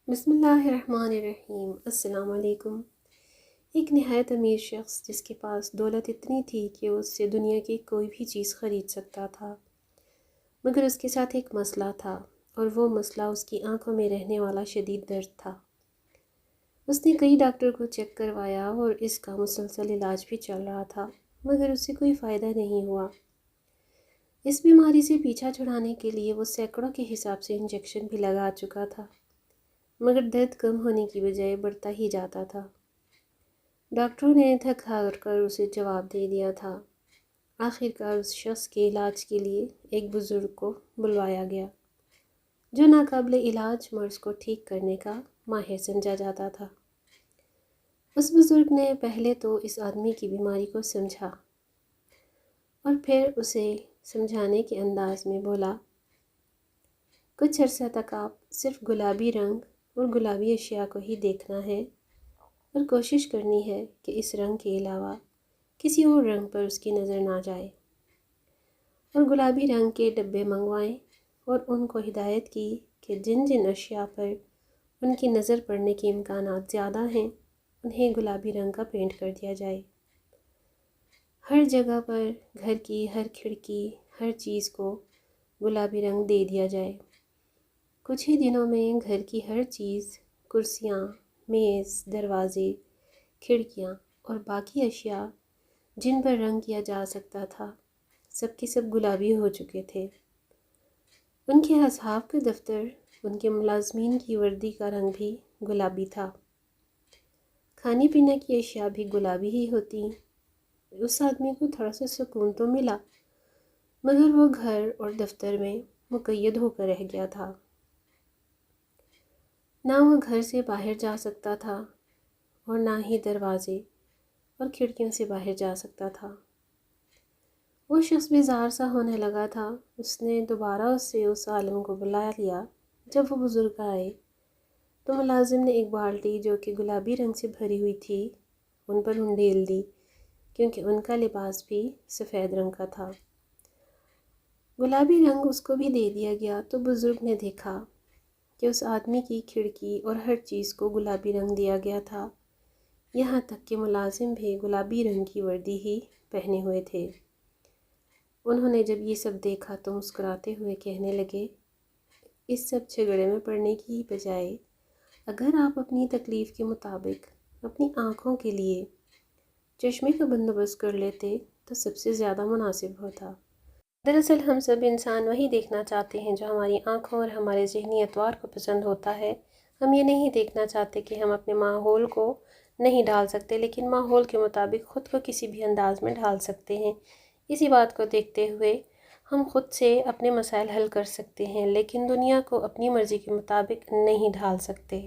بسم اللہ الرحمن الرحیم۔ السلام علیکم۔ ایک نہایت امیر شخص جس کے پاس دولت اتنی تھی کہ اس سے دنیا کی کوئی بھی چیز خرید سکتا تھا، مگر اس کے ساتھ ایک مسئلہ تھا، اور وہ مسئلہ اس کی آنکھوں میں رہنے والا شدید درد تھا۔ اس نے کئی ڈاکٹر کو چیک کروایا اور اس کا مسلسل علاج بھی چل رہا تھا، مگر اس سے کوئی فائدہ نہیں ہوا۔ اس بیماری سے پیچھا چھڑانے کے لیے وہ سینکڑوں کے حساب سے انجیکشن بھی لگا چکا تھا، مگر درد کم ہونے کی بجائے بڑھتا ہی جاتا تھا۔ ڈاکٹروں نے تھک ہار کر اسے جواب دے دیا تھا۔ آخر کار اس شخص کے علاج کے لیے ایک بزرگ کو بلوایا گیا، جو ناقابل علاج مرض کو ٹھیک کرنے کا ماہر سمجھا جاتا تھا۔ اس بزرگ نے پہلے تو اس آدمی کی بیماری کو سمجھا، اور پھر اسے سمجھانے کے انداز میں بولا، کچھ عرصہ تک آپ صرف گلابی رنگ اور گلابی اشیاء کو ہی دیکھنا ہے، اور کوشش کرنی ہے کہ اس رنگ کے علاوہ کسی اور رنگ پر اس کی نظر نہ جائے، اور گلابی رنگ کے ڈبے منگوائیں، اور ان کو ہدایت کی کہ جن جن اشیاء پر ان کی نظر پڑنے کے امکانات زیادہ ہیں انہیں گلابی رنگ کا پینٹ کر دیا جائے۔ ہر جگہ پر، گھر کی ہر کھڑکی، ہر چیز کو گلابی رنگ دے دیا جائے۔ کچھ ہی دنوں میں گھر کی ہر چیز، کرسیاں، میز، دروازے، کھڑکیاں اور باقی اشیاء جن پر رنگ کیا جا سکتا تھا، سب کے سب گلابی ہو چکے تھے۔ ان کے اصحاب کا دفتر، ان کے ملازمین کی وردی کا رنگ بھی گلابی تھا۔ کھانے پینے کی اشیاء بھی گلابی ہی ہوتی۔ اس آدمی کو تھوڑا سا سکون تو ملا، مگر وہ گھر اور دفتر میں مقید ہو کر رہ گیا تھا۔ نہ وہ گھر سے باہر جا سکتا تھا، اور نہ ہی دروازے اور کھڑکیوں سے باہر جا سکتا تھا۔ وہ شخص بیزار سا ہونے لگا تھا۔ اس نے دوبارہ اس عالم کو بلا لیا۔ جب وہ بزرگ آئے تو ملازم نے ایک بالٹی جو کہ گلابی رنگ سے بھری ہوئی تھی ان پر انڈیل دی، کیونکہ ان کا لباس بھی سفید رنگ کا تھا۔ گلابی رنگ اس کو بھی دے دیا گیا تو بزرگ نے دیکھا کہ اس آدمی کی کھڑکی اور ہر چیز کو گلابی رنگ دیا گیا تھا، یہاں تک کہ ملازم بھی گلابی رنگ کی وردی ہی پہنے ہوئے تھے۔ انہوں نے جب یہ سب دیکھا تو مسکراتے ہوئے کہنے لگے، اس سب جھگڑے میں پڑنے کی بجائے اگر آپ اپنی تکلیف کے مطابق اپنی آنکھوں کے لیے چشمے کا بندوبست کر لیتے تو سب سے زیادہ مناسب ہوتا۔ دراصل ہم سب انسان وہی دیکھنا چاہتے ہیں جو ہماری آنکھوں اور ہمارے ذہنی اطوار کو پسند ہوتا ہے۔ ہم یہ نہیں دیکھنا چاہتے کہ ہم اپنے ماحول کو نہیں ڈھال سکتے، لیکن ماحول کے مطابق خود کو کسی بھی انداز میں ڈھال سکتے ہیں۔ اسی بات کو دیکھتے ہوئے ہم خود سے اپنے مسائل حل کر سکتے ہیں، لیکن دنیا کو اپنی مرضی کے مطابق نہیں ڈھال سکتے۔